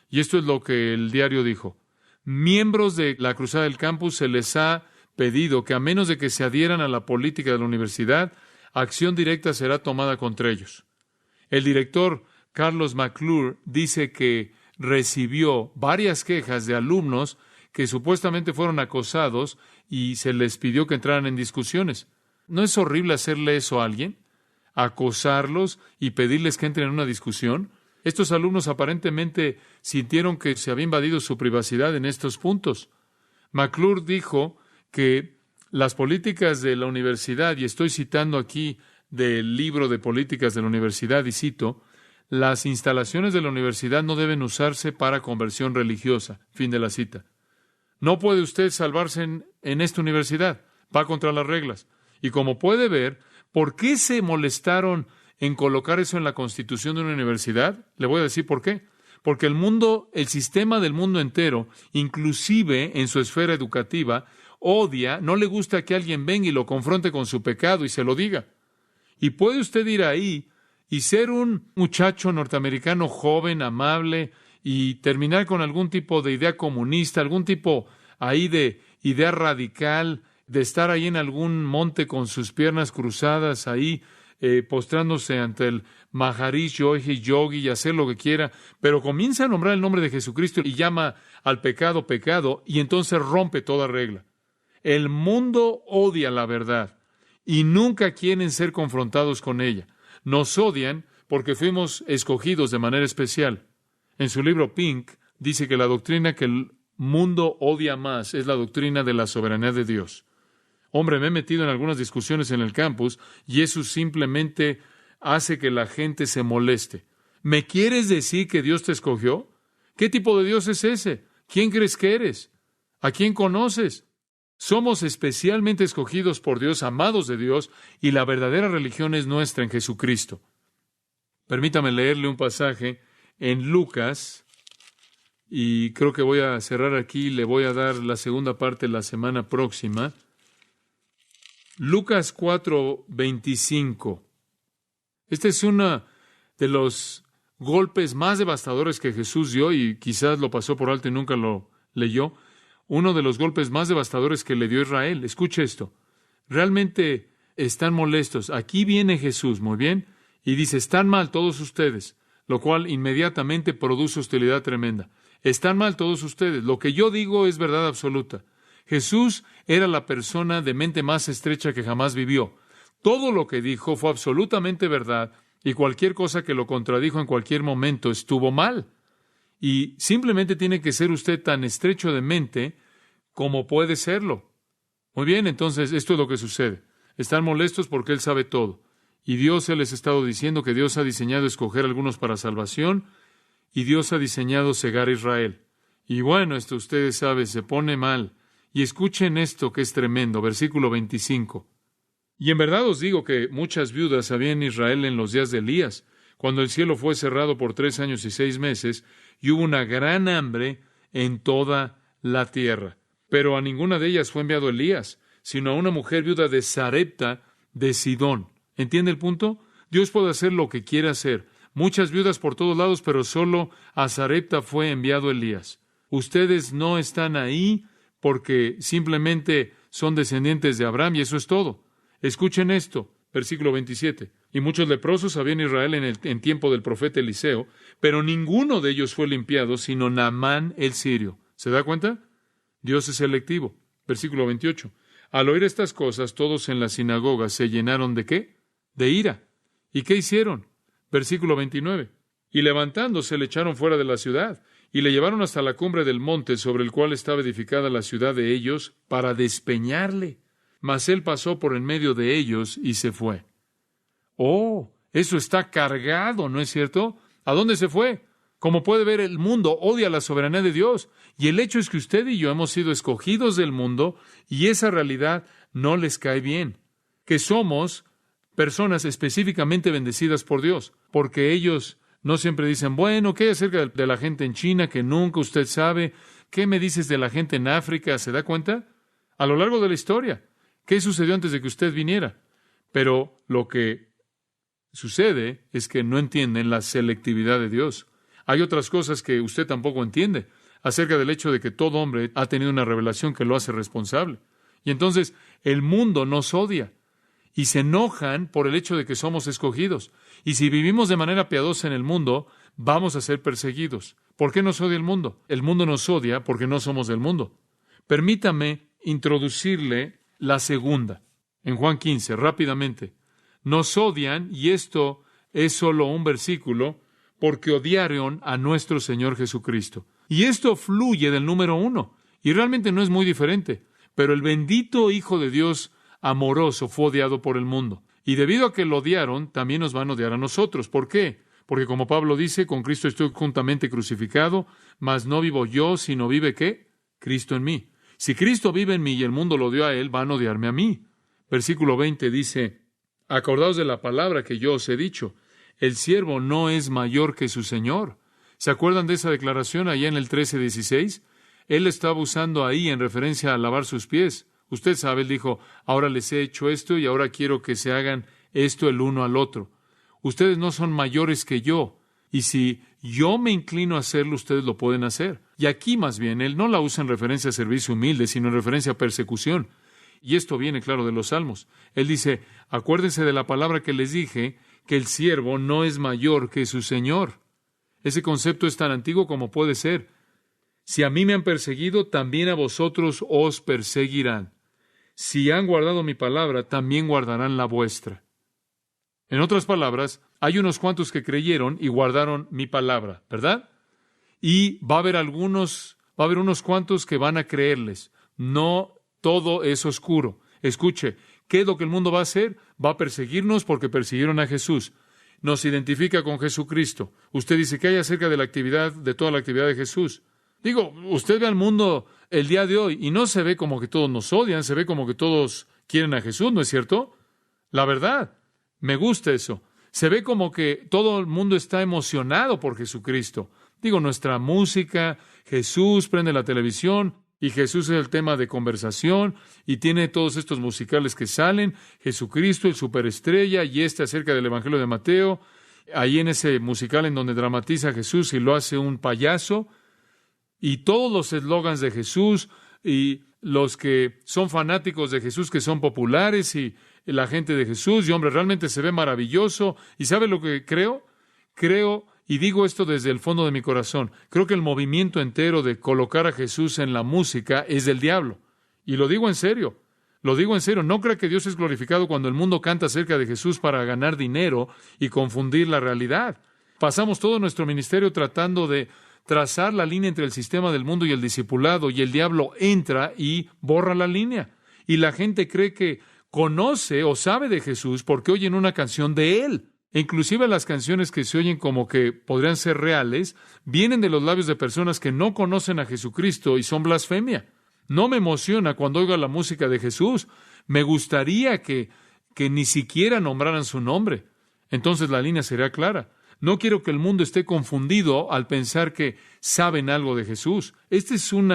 Y esto es lo que el diario dijo. Miembros de la Cruzada del Campus se les ha pedido que a menos de que se adhieran a la política de la universidad, acción directa será tomada contra ellos. El director Carlos McClure dice que recibió varias quejas de alumnos que supuestamente fueron acosados y se les pidió que entraran en discusiones. ¿No es horrible hacerle eso a alguien? ¿Acosarlos y pedirles que entren en una discusión? Estos alumnos aparentemente sintieron que se había invadido su privacidad en estos puntos. McClure dijo que las políticas de la universidad, y estoy citando aquí del libro de políticas de la universidad, y cito, las instalaciones de la universidad no deben usarse para conversión religiosa. Fin de la cita. No puede usted salvarse en esta universidad. Va contra las reglas. Y como puede ver, ¿por qué se molestaron en colocar eso en la constitución de una universidad? Le voy a decir por qué. Porque el sistema del mundo entero, inclusive en su esfera educativa, odia, no le gusta que alguien venga y lo confronte con su pecado y se lo diga. Y puede usted ir ahí y ser un muchacho norteamericano joven, amable, y terminar con algún tipo de idea comunista, algún tipo ahí de idea radical, de estar ahí en algún monte con sus piernas cruzadas ahí, postrándose ante el Maharishi Yogi y hacer lo que quiera, pero comienza a nombrar el nombre de Jesucristo y llama al pecado, pecado, y entonces rompe toda regla. El mundo odia la verdad y nunca quieren ser confrontados con ella. Nos odian porque fuimos escogidos de manera especial. En su libro Pink dice que la doctrina que el mundo odia más es la doctrina de la soberanía de Dios. Hombre, me he metido en algunas discusiones en el campus y eso simplemente hace que la gente se moleste. ¿Me quieres decir que Dios te escogió? ¿Qué tipo de Dios es ese? ¿Quién crees que eres? ¿A quién conoces? Somos especialmente escogidos por Dios, amados de Dios, y la verdadera religión es nuestra en Jesucristo. Permítame leerle un pasaje en Lucas, y creo que voy a cerrar aquí, le voy a dar la segunda parte la semana próxima. Lucas 4:25. Este es uno de los golpes más devastadores que Jesús dio, y quizás lo pasó por alto y nunca lo leyó. Uno de los golpes más devastadores que le dio Israel. Escuche esto. Realmente están molestos. Aquí viene Jesús, muy bien, y dice, están mal todos ustedes, lo cual inmediatamente produce hostilidad tremenda. Están mal todos ustedes. Lo que yo digo es verdad absoluta. Jesús era la persona de mente más estrecha que jamás vivió. Todo lo que dijo fue absolutamente verdad, y cualquier cosa que lo contradijo en cualquier momento estuvo mal. Y simplemente tiene que ser usted tan estrecho de mente como puede serlo. Muy bien, entonces esto es lo que sucede. Están molestos porque Él sabe todo. Y Dios, Él les ha estado diciendo que Dios ha diseñado escoger a algunos para salvación, y Dios ha diseñado cegar a Israel. Y bueno, esto ustedes saben, se pone mal. Y escuchen esto que es tremendo, versículo 25. Y en verdad os digo que muchas viudas había en Israel en los días de Elías, cuando el cielo fue cerrado por 3 años y 6 meses, y hubo una gran hambre en toda la tierra. Pero a ninguna de ellas fue enviado Elías, sino a una mujer viuda de Sarepta de Sidón. ¿Entiende el punto? Dios puede hacer lo que quiera hacer. Muchas viudas por todos lados, pero solo a Sarepta fue enviado Elías. Ustedes no están ahí porque simplemente son descendientes de Abraham, y eso es todo. Escuchen esto, versículo 27. Y muchos leprosos había en Israel en tiempo del profeta Eliseo, pero ninguno de ellos fue limpiado, sino Naamán el sirio. ¿Se da cuenta? Dios es selectivo. Versículo 28. Al oír estas cosas, todos en la sinagoga se llenaron ¿de qué? De ira. ¿Y qué hicieron? Versículo 29. Y levantándose le echaron fuera de la ciudad, y le llevaron hasta la cumbre del monte sobre el cual estaba edificada la ciudad de ellos, para despeñarle. Mas él pasó por en medio de ellos y se fue. Oh, eso está cargado, ¿no es cierto? ¿A dónde se fue? Como puede ver, el mundo odia la soberanía de Dios. Y el hecho es que usted y yo hemos sido escogidos del mundo, y esa realidad no les cae bien. Que somos personas específicamente bendecidas por Dios, porque ellos no siempre dicen, bueno, ¿qué hay acerca de la gente en China que nunca usted sabe? ¿Qué me dices de la gente en África? ¿Se da cuenta? A lo largo de la historia. ¿Qué sucedió antes de que usted viniera? Pero lo que sucede es que no entienden la selectividad de Dios. Hay otras cosas que usted tampoco entiende acerca del hecho de que todo hombre ha tenido una revelación que lo hace responsable. Y entonces el mundo nos odia y se enojan por el hecho de que somos escogidos. Y si vivimos de manera piadosa en el mundo, vamos a ser perseguidos. ¿Por qué nos odia el mundo? El mundo nos odia porque no somos del mundo. Permítame introducirle la segunda, en Juan 15, rápidamente. Nos odian, y esto es solo un versículo, porque odiaron a nuestro Señor Jesucristo. Y esto fluye del número 1, y realmente no es muy diferente. Pero el bendito Hijo de Dios amoroso fue odiado por el mundo. Y debido a que lo odiaron, también nos van a odiar a nosotros. ¿Por qué? Porque como Pablo dice, con Cristo estoy juntamente crucificado, mas no vivo yo, sino vive ¿qué? Cristo en mí. Si Cristo vive en mí y el mundo lo odió a Él, van a odiarme a mí. Versículo 20 dice, acordaos de la palabra que yo os he dicho, el siervo no es mayor que su Señor. ¿Se acuerdan de esa declaración allá en el 13:16? Él estaba usando ahí en referencia a lavar sus pies. Usted sabe, él dijo, ahora les he hecho esto y ahora quiero que se hagan esto el uno al otro. Ustedes no son mayores que yo. Y si yo me inclino a hacerlo, ustedes lo pueden hacer. Y aquí más bien, él no la usa en referencia a servicio humilde, sino en referencia a persecución. Y esto viene, claro, de los Salmos. Él dice, acuérdense de la palabra que les dije, que el siervo no es mayor que su Señor. Ese concepto es tan antiguo como puede ser. Si a mí me han perseguido, también a vosotros os perseguirán. Si han guardado mi palabra, también guardarán la vuestra. En otras palabras, hay unos cuantos que creyeron y guardaron mi palabra, ¿verdad? Y va a haber unos cuantos que van a creerles. No todo es oscuro. Escuche, ¿qué es lo que el mundo va a hacer? Va a perseguirnos porque persiguieron a Jesús. nos identifica con Jesucristo. Usted dice, ¿qué hay acerca de la actividad, de toda la actividad de Jesús? Digo, usted ve al mundo el día de hoy y no se ve como que todos nos odian, se ve como que todos quieren a Jesús, ¿no es cierto? La verdad, me gusta eso. Se ve como que todo el mundo está emocionado por Jesucristo. Digo, nuestra música, Jesús prende la televisión y Jesús es el tema de conversación y tiene todos estos musicales que salen, Jesucristo, el superestrella, y acerca del Evangelio de Mateo, ahí en ese musical en donde dramatiza a Jesús y lo hace un payaso, y todos los eslogans de Jesús y los que son fanáticos de Jesús, que son populares, y la gente de Jesús, y hombre, realmente se ve maravilloso. ¿Y sabe lo que creo? Creo, y digo esto desde el fondo de mi corazón, creo que el movimiento entero de colocar a Jesús en la música es del diablo. Y lo digo en serio. No crea que Dios es glorificado cuando el mundo canta acerca de Jesús para ganar dinero y confundir la realidad. Pasamos todo nuestro ministerio tratando de trazar la línea entre el sistema del mundo y el discipulado, y el diablo entra y borra la línea. Y la gente cree que conoce o sabe de Jesús porque oyen una canción de Él. E inclusive las canciones que se oyen como que podrían ser reales, vienen de los labios de personas que no conocen a Jesucristo y son blasfemia. No me emociona cuando oigo la música de Jesús. Me gustaría que ni siquiera nombraran su nombre. Entonces la línea sería clara. No quiero que el mundo esté confundido al pensar que saben algo de Jesús. Este es un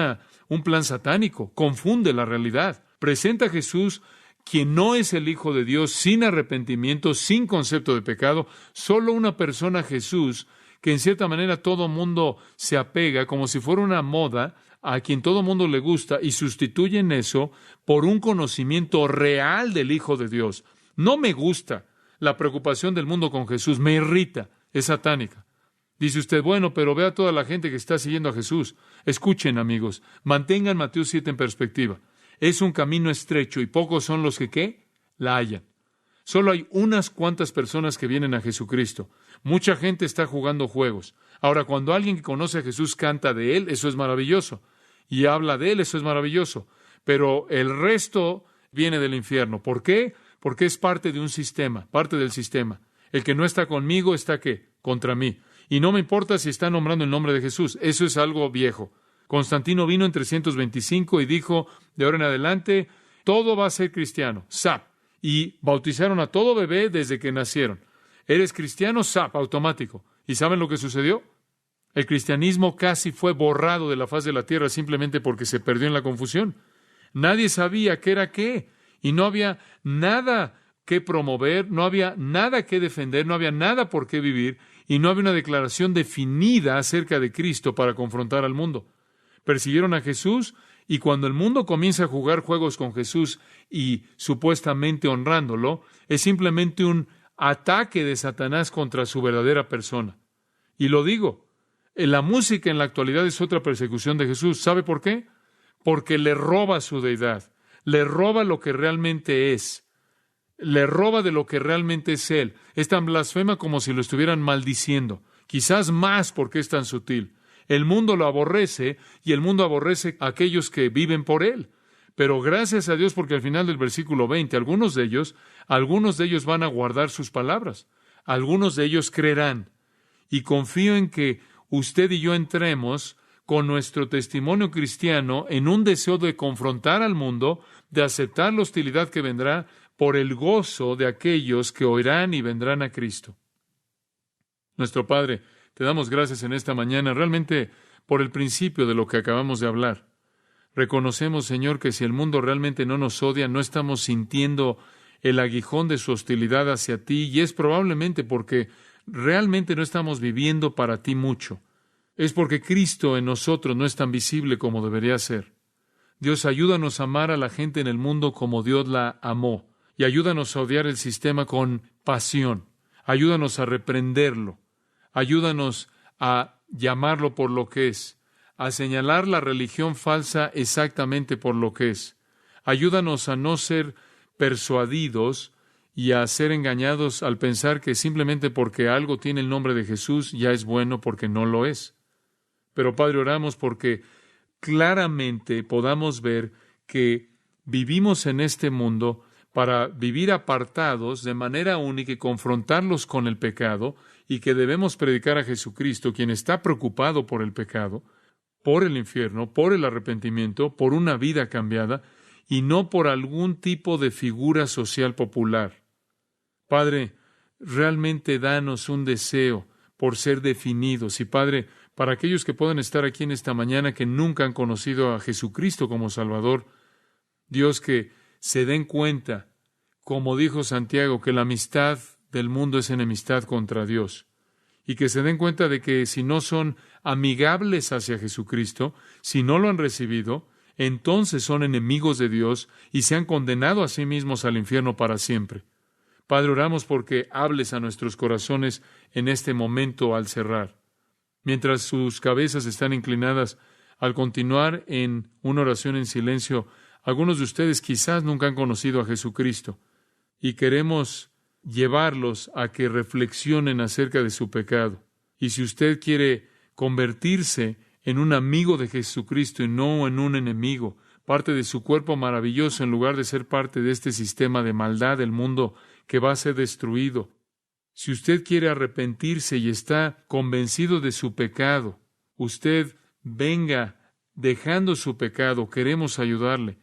plan satánico. Confunde la realidad. Presenta a Jesús, quien no es el Hijo de Dios, sin arrepentimiento, sin concepto de pecado. Solo una persona, Jesús, que en cierta manera todo mundo se apega, como si fuera una moda, a quien todo mundo le gusta, y sustituyen eso por un conocimiento real del Hijo de Dios. No me gusta la preocupación del mundo con Jesús. Me irrita. Es satánica. Dice usted, bueno, pero vea a toda la gente que está siguiendo a Jesús. Escuchen, amigos, mantengan Mateo 7 en perspectiva. Es un camino estrecho y pocos son los que, ¿qué? La hallan. Solo hay unas cuantas personas que vienen a Jesucristo. Mucha gente está jugando juegos. Ahora, cuando alguien que conoce a Jesús canta de Él, eso es maravilloso. Y habla de Él, eso es maravilloso. Pero el resto viene del infierno. ¿Por qué? Porque es parte de un sistema, parte del sistema. El que no está conmigo está, ¿qué? Contra mí. Y no me importa si está nombrando el nombre de Jesús. Eso es algo viejo. Constantino vino en 325 y dijo, de ahora en adelante, todo va a ser cristiano. ¡Zap! Y bautizaron a todo bebé desde que nacieron. ¿Eres cristiano? ¡Zap! Automático. ¿Y saben lo que sucedió? El cristianismo casi fue borrado de la faz de la tierra simplemente porque se perdió en la confusión. Nadie sabía qué era qué. Y no había nada que promover, no había nada que defender, no había nada por qué vivir, y no había una declaración definida acerca de Cristo para confrontar al mundo. Persiguieron a Jesús, y cuando el mundo comienza a jugar juegos con Jesús y supuestamente honrándolo, es simplemente un ataque de Satanás contra su verdadera persona. Y lo digo, la música en la actualidad es otra persecución de Jesús. ¿Sabe por qué? Porque le roba su deidad, le roba lo que realmente es. Le roba de lo que realmente es Él. Es tan blasfema como si lo estuvieran maldiciendo. Quizás más porque es tan sutil. El mundo lo aborrece y el mundo aborrece a aquellos que viven por Él. Pero gracias a Dios porque al final del versículo 20, algunos de ellos van a guardar sus palabras. Algunos de ellos creerán. Y confío en que usted y yo entremos con nuestro testimonio cristiano en un deseo de confrontar al mundo, de aceptar la hostilidad que vendrá, por el gozo de aquellos que oirán y vendrán a Cristo. Nuestro Padre, te damos gracias en esta mañana, realmente por el principio de lo que acabamos de hablar. Reconocemos, Señor, que si el mundo realmente no nos odia, no estamos sintiendo el aguijón de su hostilidad hacia ti, y es probablemente porque realmente no estamos viviendo para ti mucho. Es porque Cristo en nosotros no es tan visible como debería ser. Dios, ayúdanos a amar a la gente en el mundo como Dios la amó. Y ayúdanos a odiar el sistema con pasión. Ayúdanos a reprenderlo. Ayúdanos a llamarlo por lo que es. A señalar la religión falsa exactamente por lo que es. Ayúdanos a no ser persuadidos y a ser engañados al pensar que simplemente porque algo tiene el nombre de Jesús ya es bueno porque no lo es. Pero Padre, oramos porque claramente podamos ver que vivimos en este mundo para vivir apartados de manera única y confrontarlos con el pecado, y que debemos predicar a Jesucristo, quien está preocupado por el pecado, por el infierno, por el arrepentimiento, por una vida cambiada, y no por algún tipo de figura social popular. Padre, realmente danos un deseo por ser definidos. Y Padre, para aquellos que puedan estar aquí en esta mañana que nunca han conocido a Jesucristo como Salvador, Dios, que se den cuenta, como dijo Santiago, que la amistad del mundo es enemistad contra Dios. Y que se den cuenta de que si no son amigables hacia Jesucristo, si no lo han recibido, entonces son enemigos de Dios y se han condenado a sí mismos al infierno para siempre. Padre, oramos porque hables a nuestros corazones en este momento al cerrar. Mientras sus cabezas están inclinadas, al continuar en una oración en silencio, algunos de ustedes quizás nunca han conocido a Jesucristo y queremos llevarlos a que reflexionen acerca de su pecado. Y si usted quiere convertirse en un amigo de Jesucristo y no en un enemigo, parte de su cuerpo maravilloso en lugar de ser parte de este sistema de maldad del mundo que va a ser destruido. Si usted quiere arrepentirse y está convencido de su pecado, usted venga dejando su pecado, queremos ayudarle.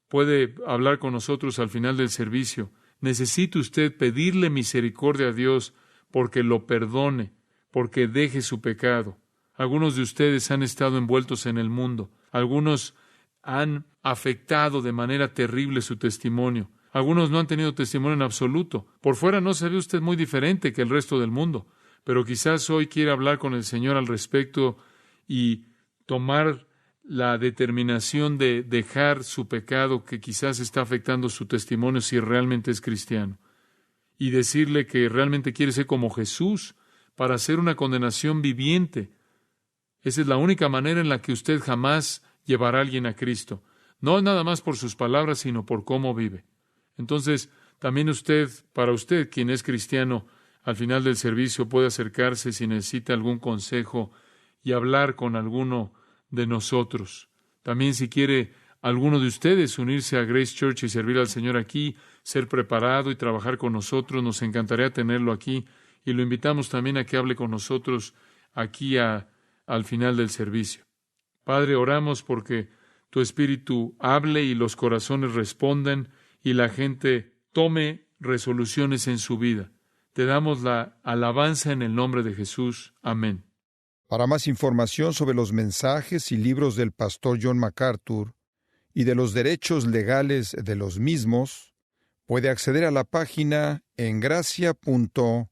Puede hablar con nosotros al final del servicio. Necesita usted pedirle misericordia a Dios porque lo perdone, porque deje su pecado. Algunos de ustedes han estado envueltos en el mundo. Algunos han afectado de manera terrible su testimonio. Algunos no han tenido testimonio en absoluto. Por fuera no se ve usted muy diferente que el resto del mundo, pero quizás hoy quiera hablar con el Señor al respecto y tomar la determinación de dejar su pecado que quizás está afectando su testimonio si realmente es cristiano, y decirle que realmente quiere ser como Jesús para hacer una condenación viviente. Esa es la única manera en la que usted jamás llevará a alguien a Cristo. No nada más por sus palabras, sino por cómo vive. Entonces, también usted, para usted, quien es cristiano, al final del servicio puede acercarse si necesita algún consejo y hablar con alguno de nosotros. También si quiere alguno de ustedes unirse a Grace Church y servir al Señor aquí, ser preparado y trabajar con nosotros, nos encantaría tenerlo aquí y lo invitamos también a que hable con nosotros aquí al final del servicio. Padre, oramos porque tu Espíritu hable y los corazones respondan y la gente tome resoluciones en su vida. Te damos la alabanza en el nombre de Jesús. Amén. Para más información sobre los mensajes y libros del pastor John MacArthur y de los derechos legales de los mismos, puede acceder a la página en gracia.org.